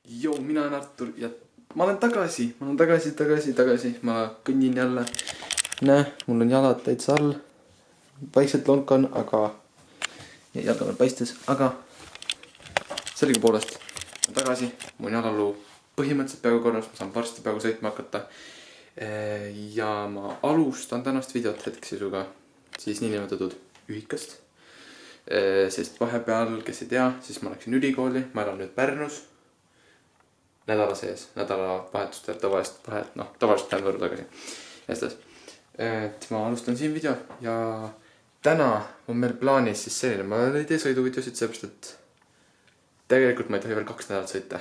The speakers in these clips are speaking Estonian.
Joo, mina olen Artur ja ma olen tagasi, ma kõnnin jälle. Näe, mul on jalad täitsa all. Vaikselt lonkan, aga jalga veel paistes, aga sellegipoolest olen tagasi. Mu jalaluu põhimõtteliselt peaaegu korras, ma saan varsti peaaegu sõitma hakata. Ja ma alustan tänast videot hetkeseisuga siis niinimetatud ühikast. Sest vahepeal, kes ei tea, siis ma läksin ülikooli, ma elan nüüd Pärnus. Nädala sees, nädala vahetustel tavaliselt lähen Võrru tagasi. Jästas. Ma alustan siin video ja täna on meil plaanis siis selline, ma ei tee sõiduvideosid seepärast, et tegelikult ma ei tohi veel 2 nädalat sõita.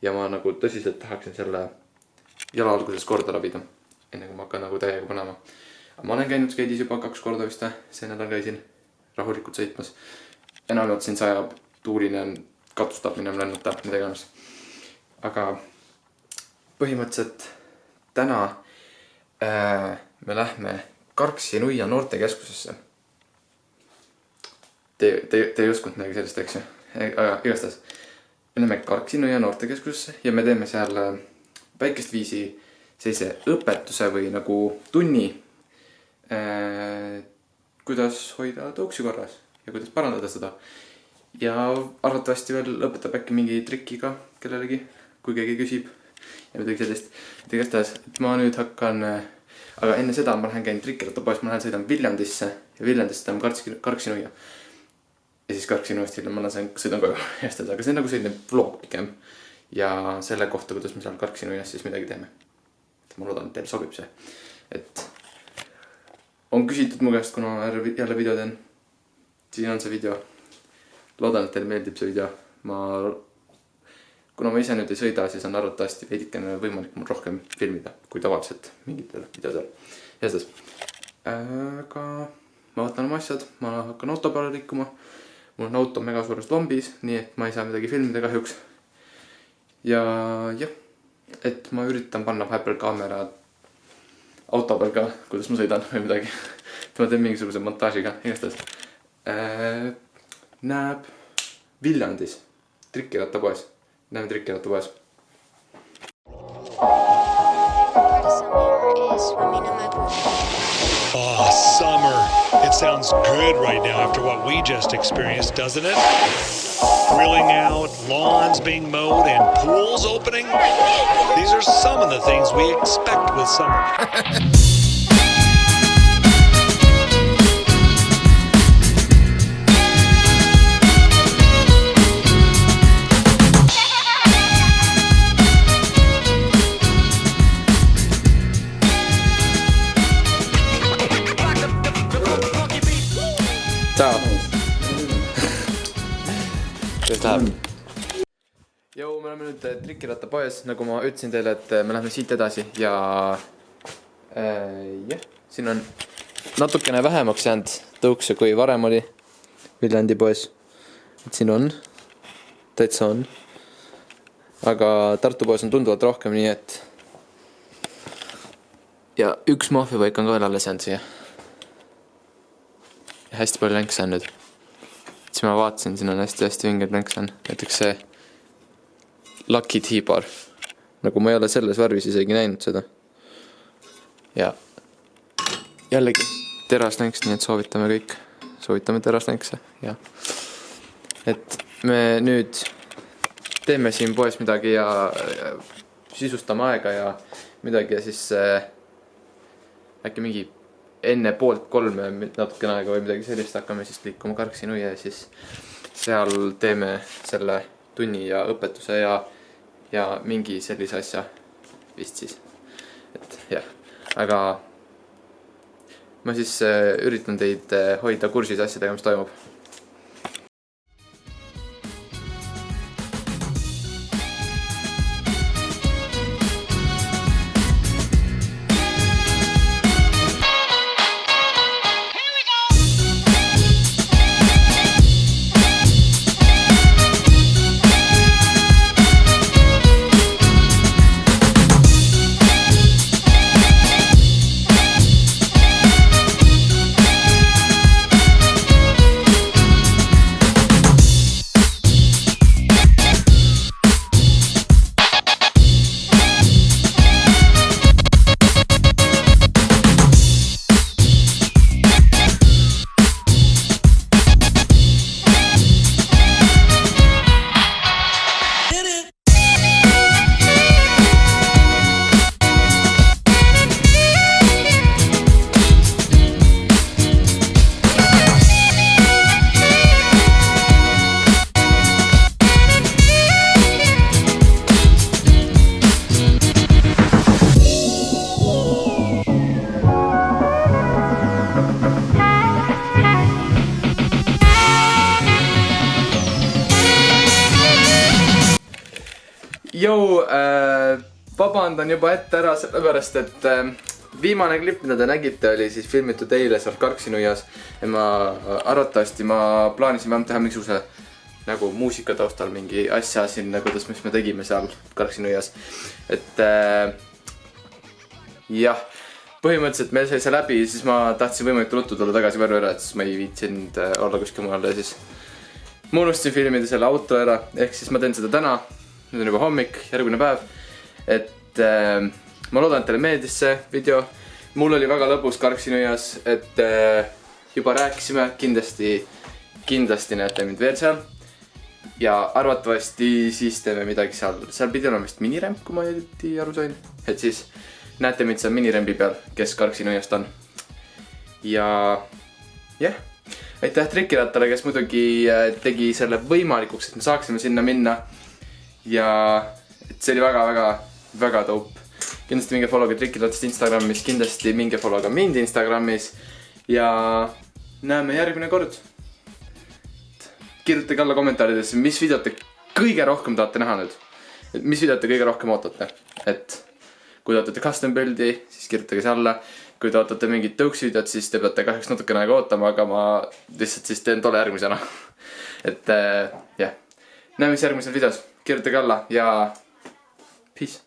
Ja ma nagu tõsiselt tahaksin selle jala alguses korda labida, enne kui ma hakkan nagu täiega panema. Ma olen käinud skeidis juba 2 korda vist, see nädal käisin rahulikult sõitmas. Enamalt siin sajab, tuuline on, katustab minem lennutab, mida iganes. Aga põhimõtteliselt täna me lähme Karksi-Nuia noortekeskusesse. Te ei uskunud midagi sellist, eks ju? Aga igastas. Me lähme Karksi-Nuia noortekeskusesse ja me teeme seal väikest viisi sellise õpetuse või nagu tunni, kuidas hoida tõuksi korras ja kuidas parandada seda. Ja arvatavasti veel õpetab äkki mingi trikki ka kellelegi, kui keegi küsib ja midagi sellist. Et igatahes, et ma nüüd hakkan, aga enne seda ma lähen käin trikkirattapoes, ma lähen sõidan Viljandisse ja Viljandisse tähem Karksi-Nuia. Ja siis Karksi-Nuiast hiljem ma sõidan koju jästada, aga see on nagu selline vlog pigem. Ja selle kohta, kuidas me seal Karksi-Nuias siis midagi teeme. Ma loodan, et teil sobib see. Et on küsitud mu käest, kuna jälle video teen. Siin on see video. Loodan, et teil meeldib see video. Kuna ma ise nüüd ei sõida, siis on arvatavasti veidikene võimalik mul rohkem filmida kui tavaliselt mingitel videodel. Jästas. Aga ma võtan oma asjad, ma hakkan auto peale liikuma. Mul on auto mega suures lombis, nii et ma ei saa midagi filmida kahjuks. Ja jah, et ma üritan panna vahepeal kaamera auto peal ka, kuidas ma sõidan või midagi. Ma teen mingisuguse montaažiga, igastas. Näeb Viljandis, trikkirattapoes. Näeme trikkirattapoes. Oh, summer. It sounds good right now after what we just experienced, doesn't it? Grilling out, lawns being mowed, and pools opening. These are some of the things we expect with summer. Jou, me oleme nüüd trikkirattapoes, nagu ma ütlesin teile, et me lähme siit edasi ja jah, siin on natukene vähemaks jäänud tõukse, kui varem oli Viljandi poes. Et siin on, täitsa on, aga Tartu poes on tunduvalt rohkem, nii et ja üks maafiapaik on ka veel alles jäänud siia. Ja hästi palju länkse on nüüd. Siis ma vaatasin, siin on hästi vinged länkse on. Näiteks see Lucky T-bar. Nagu ma ei ole selles värvis isegi näinud seda. Ja jällegi teraslänks, nii et soovitame kõik. Soovitame teraslänkse. Ja. Et me nüüd teeme siin poes midagi ja sisustame aega ja midagi ja siis äkki mingi enne 2:30 natukene aega või midagi sellist hakkame siis liikuma Karksi-Nuia ja siis seal teeme selle tunni ja õpetuse ja mingi sellise asja vist siis. Et jah, aga ma siis üritan teid hoida kursis asjadega, mis toimub. Jou, vabandan juba ette ära sellepärast, et viimane klipp, mida te nägite, oli siis filmitud eile seal Karksinuias. Ja arvatavasti ma plaanisin vähemalt teha mingisuguse nagu muusika taustal mingi asja siin, kuidas mis me tegime seal Karksinuias. Et jah, põhimõtteliselt meil sai see läbi, siis ma tahtsin võimalikult ruttu tulla tagasi Võrru ära, et siis ma ei viitsinud olla kuskil mujal ja siis ma unustasin filmida selle auto ära, ehk siis ma teen seda täna. Nüüd on juba hommik, järgmine päev. Et ma loodan, et teile meeldis see video. Mul oli väga lõbus Karksinuias, et juba rääkisime, kindlasti näete mind veel seal. Ja arvatavasti siis teeme midagi seal. Seal pidi olema vist miniremp, kui ma aru sain. Et siis näete mind seal minirembi peal, kes Karksinuiast on. Ja jah, aitäh Trikirattale, kes muidugi tegi selle võimalikuks, et me saaksime sinna minna. Ja et see oli väga dope. Kindlasti minge follow'ga Trikirattast Instagramis, kindlasti minge follow'ga mind Instagramis. Ja näeme järgmine kord. Kirjutage alla kommentaaridesse, mis videot te kõige rohkem tahate näha nüüd. Mis videot te kõige rohkem ootate. Et kui te ootate custom build'i, siis kirjutage see alla. Kui te ootate mingit tõuks videot, siis te peate kahjuks natukene aega ootama, aga ma lihtsalt siis teen tolle järgmisena. Et jah, näeme siis järgmisel videos. Kirjutage alla ja peace.